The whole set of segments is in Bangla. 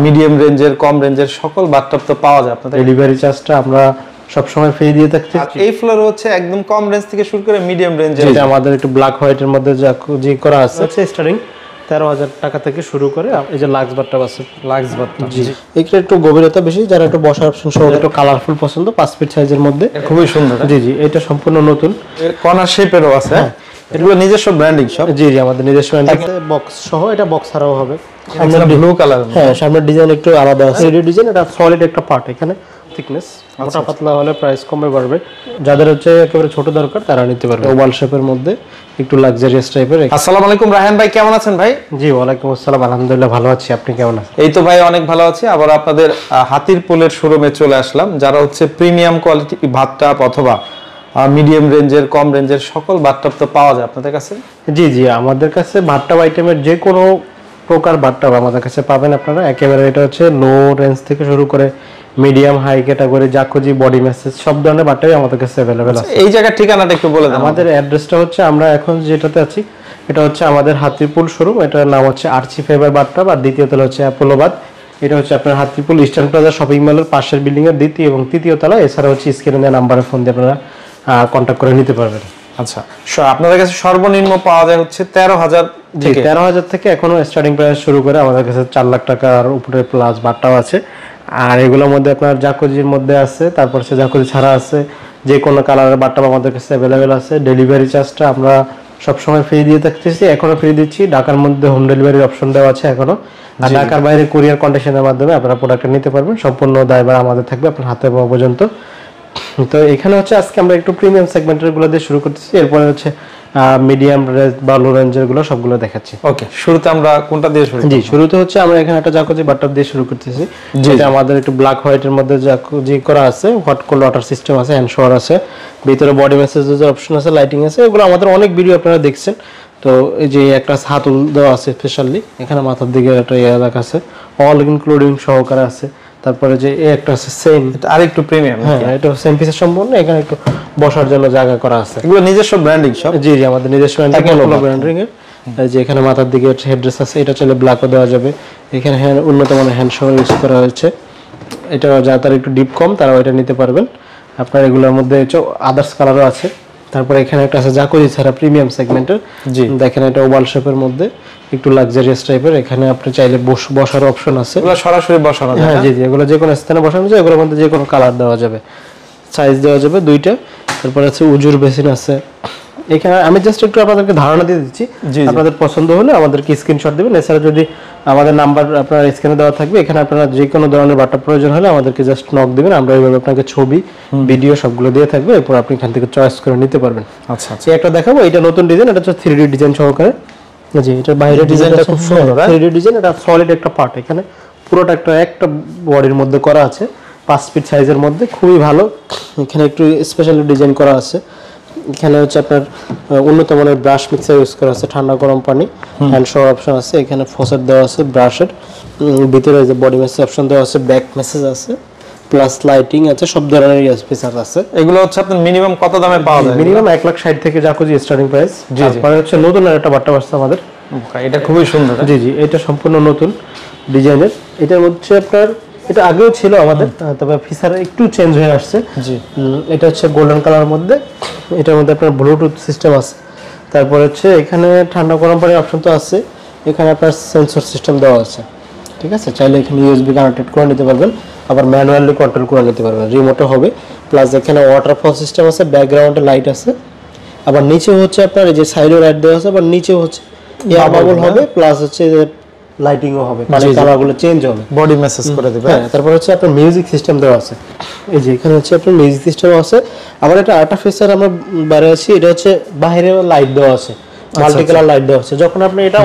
মিডিয়াম রেঞ্জের, কম রেঞ্জের সকল বাথটাব তো পাওয়া যায় আপনাদের। ডেলিভারি চার্জটা আমরা সবসময় ফ্রি দিয়ে থাকছি। এই ফ্লোর হচ্ছে একদম কম রেঞ্জ থেকে শুরু করে মিডিয়াম রেঞ্জের। যেটা আমাদের একটু ব্ল্যাক হোয়াইটের মধ্যে যে করা আছে স্টার্টিং 13,000 টাকা থেকে শুরু করে এই যে লাক্স বাথটাব আছে। লাক্স বাথটাব, জি, এইটা একটু গভীরতা বেশি, যারা একটু বসার অপশন সহ একটু কালারফুল পছন্দ, 5 ফিট সাইজের মধ্যে খুবই সুন্দর। জি জি, এটা সম্পূর্ণ নতুন, কর্নার শেপেরও আছে। এগুলো নিজস্ব ব্র্যান্ডিং সব। জি জি, আমাদের নিজস্ব ব্র্যান্ডিং আছে, বক্স সহ। এটা বক্স ছাড়াও হবে। আমরা ব্লু কালার, হ্যাঁ, সামনের ডিজাইন একটু আলাদা আছে। এই ডিজাইন এটা সলিড একটা পার্ট, এখানে থিকনেস মোটা পাতলা হলে প্রাইস কমে বাড়বে। যাদের হচ্ছে একেবারে ছোট দরকার তারা নিতে পারবে। ওভাল শেপের মধ্যে একটু লাক্সারিয়াস টাইপের। আসসালামু আলাইকুম রায়হান ভাই, কেমন আছেন ভাই? জি, ওয়ালাইকুম আসসালাম, আলহামদুলিল্লাহ ভালো আছি, আপনি কেমন আছেন? এই তো ভাই অনেক ভালো আছি। আবার আপনাদের হাতির পোলের শোরুমে চলে আসলাম। যারা হচ্ছে প্রিমিয়াম কোয়ালিটি বাথটাব অথবা মিডিয়াম রেঞ্জের, কম রেঞ্জের সকল বাথটাব তো পাওয়া যায় আপনাদের কাছে। জি জি, আমাদের কাছে বাথটাব আইটেমের যে কোনো প্রকার বাথটাব আমাদের কাছে পাবেন আপনারা। একেবারে এটা হচ্ছে লো রেঞ্জ থেকে শুরু করে medium high category, Jacuzzi, body massage সব ধরনের বাথটাবই আমাদের কাছে अवेलेबल আছে। এই জায়গার ঠিকানাটা একটু বলে দেন। আমাদের অ্যাড্রেসটা হচ্ছে, আমরা এখন যেটাতে আছি এটা হচ্ছে আমাদের হাতিরপুল শোরুম। এটার নাম হচ্ছে আরচি ফাইবার বাথটাব, আর দ্বিতীয় তলা হচ্ছে অ্যাপোলো বাথ। এটা হচ্ছে আপনার হাতিরপুল ইস্টার্ন প্লাজা শপিং মলের পাশের বিল্ডিং এর দ্বিতীয় এবং তৃতীয় তলা। এছাড়া হচ্ছে স্ক্রিনে দেওয়া নাম্বারে ফোন দিয়ে আপনারা কন্ট্যাক্ট করে নিতে পারবেন। আচ্ছা, আপনাদের কাছে সর্বনিম্ন পাওয়া যায় হচ্ছে 13,000 থেকে। 13,000 থেকে এখনো স্টার্টিং প্রাইস শুরু করে আমাদের কাছে 4 লাখ টাকার উপরে প্লাস বাথটাব আছে। আর এগুলোর মধ্যে আপনার জাকুজির মধ্যে আছে, তারপর সে জাকুজি ছাড়া আছে, যে কোনো কালারের বাথটাব আমাদের কাছে অ্যাভেলেবেল আছে। ডেলিভারি চার্জটা আমরা সবসময় ফ্রি দিয়ে থাকতেছি, এখনো ফ্রি দিচ্ছি। ঢাকার মধ্যে হোম ডেলিভারির অপশন দেওয়া আছে এখনো। আর ঢাকার বাইরে কুরিয়ার কন্ডিশনের মাধ্যমে আপনারা প্রোডাক্টটা নিতে পারবেন। সম্পূর্ণ দায়ভার আমাদের থাকবে আপনার হাতে পাওয়া পর্যন্ত। তো এখানে হচ্ছে আজকে আমরা একটু প্রিমিয়াম সেগমেন্টের গুলো দিয়ে শুরু করতেছি, এরপরে হচ্ছে মিডিয়াম রেঞ্জ বা লো রেঞ্জের গুলো সবগুলো দেখাচ্ছি। ওকে, শুরুতে আমরা কোনটা দিয়ে শুরু? জি, শুরুতে হচ্ছে আমরা এখানে একটা জাকুজি বাথটাব দিয়ে শুরু করতেছি, যেটা আমাদের একটু ব্ল্যাক হোয়াইটের মধ্যে জাকুজি করা আছে, হট কোল্ড ওয়াটার সিস্টেম আছে, হ্যান্ড শাওয়ার আছে, ভিতরে বডি ম্যাসেজের অপশন আছে, লাইটিং আছে। এগুলো আমাদের অনেক ভিডিও আপনারা দেখছেন। তো এই যে একটা হাতুল দেওয়া আছে স্পেশালি, এখানে মাথার দিকে একটা রাখা আছে, অল ইনক্লুডিং সহকারে আছে। তারপরে যে একটা আছে সেম, এটা আরেকটু প্রিমিয়াম। হ্যাঁ, এটা সেম পিসের সম্পূর্ণ। এখানে একটু বসার জন্য জায়গা করা আছে। এগুলো নিজস্ব ব্র্যান্ডিং সব। জি জি, আমাদের নিজস্ব ব্র্যান্ডিং এর। এই যে এখানে মাথার দিকে হেডড্রেস আছে, এটা চলে ব্ল্যাকও দেওয়া যাবে। এখানে উন্নত মানের হ্যান্ড শাওয়ার ইউজ করা হয়েছে। এটা যারা একটু ডিপ কম তারা এটা নিতে পারবেন। আপনার এগুলোর মধ্যে আদার্স কালারও আছে। তারপরে এখানে একটা আছে জাকুজি ছাড়া প্রিমিয়াম সেগমেন্টের। দেখেন এটা ওভাল শেপের মধ্যে একটু লাক্সারিয়াস টাইপের। এখানে আপনি চাইলে বসার অপশন আছে, এগুলো সরাসরি বসানো যায়। হ্যাঁ জি জি, এগুলো যে কোনো স্থানে বসানো যায়। এগুলোর মধ্যে যে কোনো কালার দেওয়া যাবে, সাইজ দেওয়া যাবে দুইটা। তারপরে আছে উজুর বেসিন আছে। এখানে আমি জাস্ট একটু আপনাদেরকে ধারণা দিয়ে দিচ্ছি, আপনাদের পছন্দ হলে আমাদেরকে স্ক্রিনশট দিবেন। এছাড়া যদি আমাদের নাম্বার আপনার স্ক্রিনে দেওয়া থাকবে, এখানে আপনারা যে কোনো ধরনের বাট্টা প্রয়োজন হলে আমাদেরকে জাস্ট নক দিবেন। আমরা এইভাবে আপনাকে ছবি, ভিডিও সবগুলো দিয়ে থাকবে, এরপর আপনি এখান থেকে চয়েস করে নিতে পারবেন। আচ্ছা আচ্ছা, একটা দেখাবো, এটা নতুন ডিজাইন, এটা হচ্ছে 3D ডিজাইন সহকারে। জি, এটার বাইরে ডিজাইনটা খুব সুন্দর, 3D ডিজাইন। এটা সলিড একটা পার্ট, এখানে পুরোটা একটা বডির মধ্যে করা আছে, 5 ফিট সাইজের মধ্যে, খুবই ভালো। এখানে একটু স্পেশালি ডিজাইন করা আছে। এখানে হচ্ছে আপনার উন্নত মানের ব্রাশ মিক্সার ইউজ করা আছে, ঠান্ডা গরম পানি, হ্যান্ড শাওয়ার অপশন আছে। এখানে ফসেট দেওয়া আছে ব্রাশের, ভিতরে যে বডি মেসেজ অপশন দেওয়া আছে, ব্যাক মেসেজ আছে, প্লাস লাইটিং আছে, সব ধরনের ফিচার আছে। এগুলো হচ্ছে আপনার মিনিমাম কত দামে পাওয়া যায়? মিনিমাম 1,60,000 থেকে জাকুজি স্টার্টিং প্রাইস। তারপরে হচ্ছে নতুন একটা বাট্টা আসছে আমাদের, এটা খুবই সুন্দর। জি জি, এটা সম্পূর্ণ নতুন ডিজাইনের। এটার মধ্যে আপনার, এটা আগেও ছিল আমাদের, তবে ফিচার একটু চেঞ্জ হয়ে আসছে। জি, এটা হচ্ছে গোল্ডেন কালারের মধ্যে। এটার মধ্যে আপনার ব্লুটুথ সিস্টেম আছে। তারপর হচ্ছে এখানে ঠান্ডা গরম পানির অপশন তো আছে। এখানে আপনার সেন্সর সিস্টেম দেওয়া আছে, ঠিক আছে। চাইলে এখানে ইউএসবি কানেক্টেড করে নিতে পারবেন, আবার ম্যানুয়ালি কন্ট্রোল করে নিতে পারবেন, রিমোটে হবে। প্লাস এখানে ওয়াটারফল সিস্টেম আছে, ব্যাকগ্রাউন্ডে লাইট আছে। আবার নিচে হচ্ছে আপনার এই যে সাইডে লাইট দেওয়া আছে, আবার নিচে হচ্ছে এয়ার বাবল হবে, প্লাস হচ্ছে লাইটিংও হবে, মানে কালারগুলো চেঞ্জ হবে, বডি মেসেজ করে দিবে। হ্যাঁ, তারপর হচ্ছে আপনার মিউজিক সিস্টেম দেওয়া আছে। এই যে এখানে হচ্ছে আপনার মিউজিক সিস্টেম আছে। আবার এটা আর্টিফিশিয়াল আমরা বাইরে আছি, এটা হচ্ছে বাইরে লাইট দেওয়া আছে, মাল্টি কালার লাইট দেওয়া আছে। যখন আপনি এটা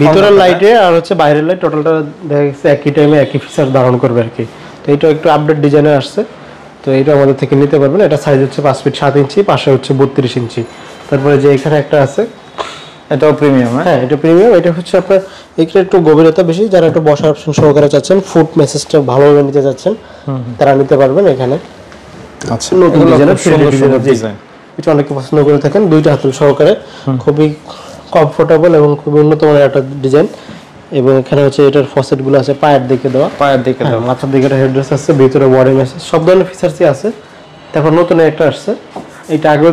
ভিতরের লাইটে আর হচ্ছে বাইরের লাইট টোটালটা দেখা গেছে একই টাইমে একই ফিচার ধারণ করবে আর কি। তো এটা একটু আপডেট ডিজাইনে আসছে, তো এটা আমাদের থেকে নিতে পারবেন। এটা সাইজ হচ্ছে 5 ফিট 7 ইঞ্চি, পাশে হচ্ছে 32 ইঞ্চি। তারপরে যে এখানে একটা আছে, এটাও প্রিমিয়াম। হ্যাঁ, এটা প্রিমিয়াম। এটা হচ্ছে আপনার এটা একটু গভীরতা বেশি, যারা একটু বসার অপশন সহকারে চাচ্ছেন, ফুট মেসেজটা ভালোভাবে নিতে চাচ্ছেন, তারা নিতে পারবেন এখানে। আচ্ছা, নতুন ডিজাইনের ডিজাইন, এটা অনেকে পছন্দ করে থাকেন। দুইটা হাতল সহকারে, খুবই কমফোর্টেবল এবং খুবই উন্নত মানের একটা ডিজাইন। এবং এখানে হচ্ছে এটার ফসেট গুলো আছে পায়ের দিকে দেওয়া, মাথার দিকে একটা হেডরেস্ট আছে, ভিতরে বডি মেশ, সব ধরনের ফিচারসই আছে। তারপর নতুন একটা আসছে, এটা আগে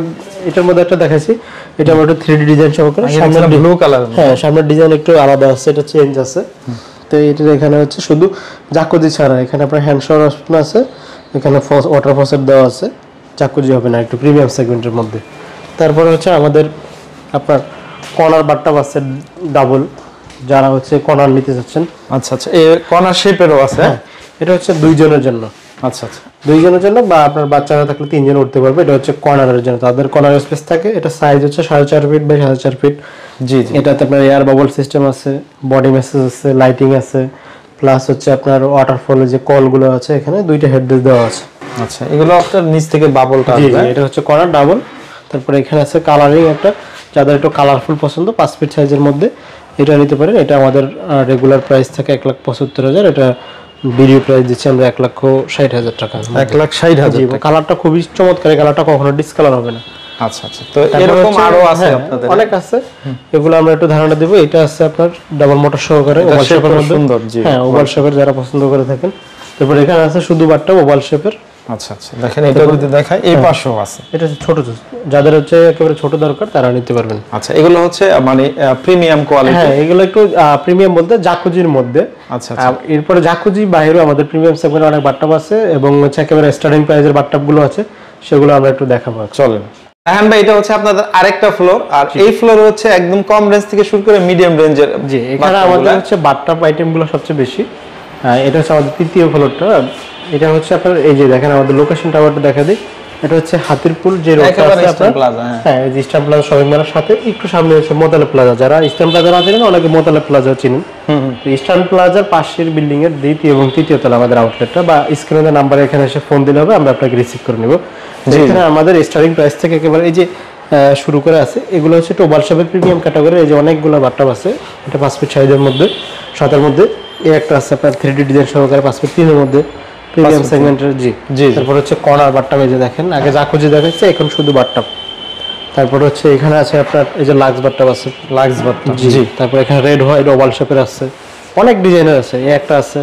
এটার মধ্যে একটা দেখাইছি, এটা আমরা একটু 3D ডিজাইন সহকারে, সামনের ব্লু কালার, হ্যাঁ সামনের ডিজাইন একটু আলাদা আছে, এটা চেঞ্জ আছে। তো এটা এখানে হচ্ছে শুধু জাকুজি ছাড়া, এখানে আপনার হ্যান্ড শাওয়ার অপশন আছে, এখানে ওয়াটার ফসেট দেওয়া আছে, জাকুজি হবে না, একটু প্রিমিয়াম সেগমেন্টের মধ্যে। তারপরে হচ্ছে আমাদের আপনার কর্নার বাথটাব আছে ডাবল, যারা হচ্ছে কর্নার নিতে যাচ্ছেন। আচ্ছা আচ্ছা, এই কর্নার শেপেরও আছে। এটা হচ্ছে দুইজনের জন্য। আচ্ছা আচ্ছা, দুইজনের জন্য, বা আপনার বাচ্চারা থাকলে তিনজন উঠতে পারবে। এটা হচ্ছে কর্নারের জন্য, তাদের কর্নার স্পেস থাকে। এটা সাইজ হচ্ছে 4.5 ফিট বাই 4.5 ফিট। জি জি। এটাতে আপনার এয়ার বাবল সিস্টেম আছে, বডি মেসেজ আছে, লাইটিং আছে, প্লাস হচ্ছে আপনার ওয়াটারফলের যে কলগুলো আছে, এখানে দুইটা হেডরেস্ট দেওয়া আছে। আচ্ছা, এগুলো আপনার নিচ থেকে বাবলটা আসবে। এটা হচ্ছে কর্নার ডাবল। তারপরে এখানে আছে কালারিং একটা, যাদের একটু কালারফুল পছন্দ 5 ফিট সাইজের মধ্যে এটা নিতে পারেন। এটা আমাদের রেগুলার প্রাইস থাকে 1,75,000, এটা ভিডিও প্রাইস দিচ্ছি আমরা 1,60,000 টাকা। 1,60,000। কালারটা খুবই চমৎকার, কালারটা কখনো ডিসকালার হবে না। আচ্ছা আচ্ছা, তো এরকম আরো আছে আপনাদের? অনেক আছে, এগুলো আমরা একটু ধারণা দেব। এটা আছে আপনার ডাবল মোটর সহকারে, ওভাল শেপের মধ্যে, সুন্দর। জি হ্যাঁ, ওভাল শেপের যারা পছন্দ করে থাকেন। তারপর এখানে আছে শুধু বাটটা ওভাল শেপের। আচ্ছা আচ্ছা, দেখেন এটা যদি দেখাই, এই পাশেও আছে। এটা ছোট, যাদের হচ্ছে একেবারে ছোট দরকার তারা নিতে পারবেন। আচ্ছা, এগুলো হচ্ছে মানে প্রিমিয়াম কোয়ালিটি। হ্যাঁ, এগুলো একটু প্রিমিয়াম বলতে জাকুজির মধ্যে। আচ্ছা আচ্ছা, এরপরে জাকুজি বাইরেও আমাদের প্রিমিয়াম সেগমেন্টে অনেক বাথটাব আছে, এবং হচ্ছে একেবারে স্টার্টিং প্রাইসের বাথটাব গুলো আছে, সেগুলো আমরা একটু দেখাবো। চলেন। হ্যাঁ ভাই, এটা হচ্ছে আপনাদের আরেকটা ফ্লোর, আর এই ফ্লোরে হচ্ছে একদম কম রেঞ্জ থেকে শুরু করে মিডিয়াম রেঞ্জের। জি, এখানে আমাদের হচ্ছে বাথটাব আইটেম গুলো সবচেয়ে বেশি। এটা হচ্ছে আমাদের তৃতীয় ফ্লোরটা। এটা হচ্ছে আপনার এই যে দেখেন আমাদের লোকেশন টাওয়ারটা দেখা দিই, এটা হচ্ছে হাতিরপুল যে রোডটা আছে আপনার, হ্যাঁ এই যে ইস্টার্ন প্লাজা শপিং মলের সাথে একটু সামনে হচ্ছে মোতালে প্লাজা। যারা ইস্টার্ন প্লাজা না চিনেন অনেকে মোতালে প্লাজা চিনেন। তো ইস্টার্ন প্লাজার পাশের বিল্ডিং এর দ্বিতীয় এবং তৃতীয় তলা আমাদের আউটলেটটা, বা স্ক্রিনের নাম্বারে এখানে এসে ফোন দিলে হবে, আমরা আপনাকে রিসিভ করে নেব। এখানে আমাদের স্টার্টিং প্রাইস থেকে একেবারে এই যে শুরু করে আছে, এগুলো হচ্ছে ওভাল শেপের প্রিমিয়াম ক্যাটাগরি। এই যে অনেকগুলো বাথটাব আছে, এটা 5 ফিট সাইজের মধ্যে, 7-এর মধ্যে। এই একটা আছে আপনার 3D ডিজাইন সহকারে 5 ফিট 3-এর মধ্যে, প্রিমিয়াম সেগমেন্টের। জি জি। তারপর হচ্ছে কর্নার বাথটাব, এই যে দেখেন আগে জাকুজি দেখাচ্ছে, এখন শুধু বাথটাব। তারপর হচ্ছে এখানে আছে আপনার এই যে লাক্স বাথটাব আছে, লাক্স বাথটাব। জি। তারপর এখানে রেড হোয়াইট ওভাল শেপের আছে, অনেক ডিজাইনের আছে। এই একটা আছে,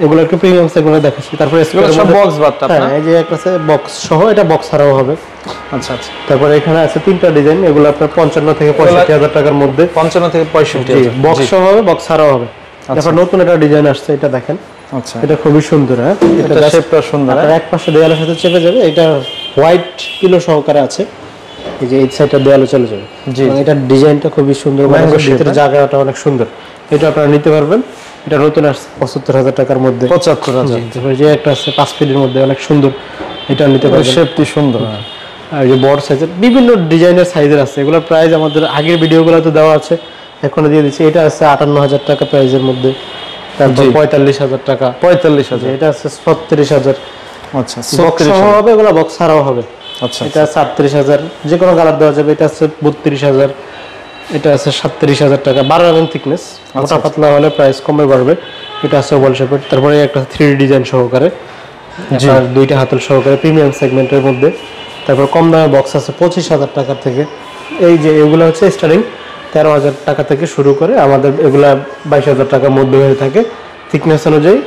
এগুলো একটু প্রিমিয়াম সেগমেন্টে দেখাচ্ছি। তারপর সব বক্স বাথটাব, হ্যাঁ এই যে একটা আছে বক্স সহ, এটা বক্স ছাড়াও হবে। আচ্ছা আচ্ছা। তারপর এখানে আছে 3টা ডিজাইন, এগুলো আপনার 55 থেকে 65,000 টাকার মধ্যে। 55 থেকে 65। জি, বক্স সহ হবে, বক্স ছাড়াও হবে। তারপর নতুন একটা ডিজাইন আসছে, এটা দেখেন। আচ্ছা, এটা খুবই সুন্দর। হ্যাঁ, এটা শেপটা সুন্দর, এক পাশে দেয়ালের সাথে চেপে যাবে। এটা হোয়াইট পিলো সহকারে আছে, এই যে এই সাইডটা দেয়ালে চলে যাবে। জি, এটা ডিজাইনটা খুবই সুন্দর, ভিতরে জায়গাটা অনেক সুন্দর। এটা আপনারা নিতে পারবেন। এটা নতুন আসছে 75,000 টাকার মধ্যে। 75,000। তারপর যে একটা আছে 5 ফিটের মধ্যে, অনেক সুন্দর, এটা নিতে পারবেন। শেপটি সুন্দর। আর যে বড় সাইজের বিভিন্ন ডিজাইনের সাইজের আছে, এগুলোর প্রাইস আমাদের আগের ভিডিওগুলোতে দেওয়া আছে, এখন দিয়ে দিচ্ছি। এটা আছে 58,000 টাকা প্রাইসের মধ্যে। তারপর 45,000 টাকা। 45,000। এটা আছে 36,000। আচ্ছা, বক্স সহ হবে, এগুলো বক্স ছাড়াও হবে। আচ্ছা, এটা 37,000, যে কোনো কালার দেওয়া যাবে। এটা আছে 32,000, এটা আছে 37,000 টাকা। 12 mm থিকনেস, মোটা পাতলা হলে প্রাইস কমে বাড়বে। এটা আছে ওভাল শেপের। তারপরে একটা 3D ডিজাইন সহকারে, আর 2টা হাতল সহকারে, প্রিমিয়াম সেগমেন্টের মধ্যে। তারপর কম দামের বক্স আছে 25,000 টাকা থেকে। এই যে এগুলো হচ্ছে স্টার্টিং 13,000 টাকা থেকে শুরু করে, আমাদের এগুলা 22,000 টাকার মধ্যে হয়ে থাকে থিকনেস অনুযায়ী।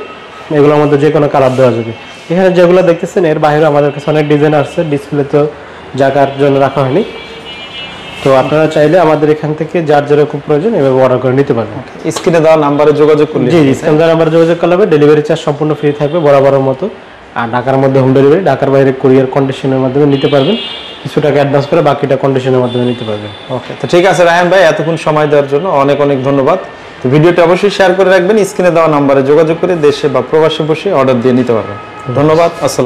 এগুলো আমাদের যে কোনো কালার দেওয়া যাবে। এখানে যেগুলো দেখতেছেন এর বাইরে আমাদের কাছে অনেক ডিজাইন আসছে, ডিসপ্লে তো জায়গার জন্য রাখা হয়নি। তো আপনারা চাইলে আমাদের এখান থেকে যার যেরকম প্রয়োজন এভাবে অর্ডার করে নিতে পারবেন। স্ক্রিনে দেওয়া নাম্বারে যোগাযোগ করলে, জি স্ক্রিনে দেওয়া নাম্বারে যোগাযোগ করলে হবে। ডেলিভারি চার্জ সম্পূর্ণ ফ্রি থাকবে বরাবরের মতো। আর ঢাকার মধ্যে হোম ডেলিভারি, ঢাকার বাইরে কুরিয়ার কন্ডিশনের মাধ্যমে নিতে পারবেন। কিছু টাকা অ্যাডভান্স করে বাকিটা কন্ডিশনের মাধ্যমে নিতে পারবেন। ওকে, তো ঠিক আছে রায়হান ভাই, এতক্ষণ সময় দেওয়ার জন্য অনেক অনেক ধন্যবাদ। তো ভিডিওটি অবশ্যই শেয়ার করে রাখবেন, স্ক্রিনে দেওয়া নাম্বারে যোগাযোগ করে দেশে বা প্রবাসে বসে অর্ডার দিয়ে নিতে পারবেন। ধন্যবাদ, আসসালাম।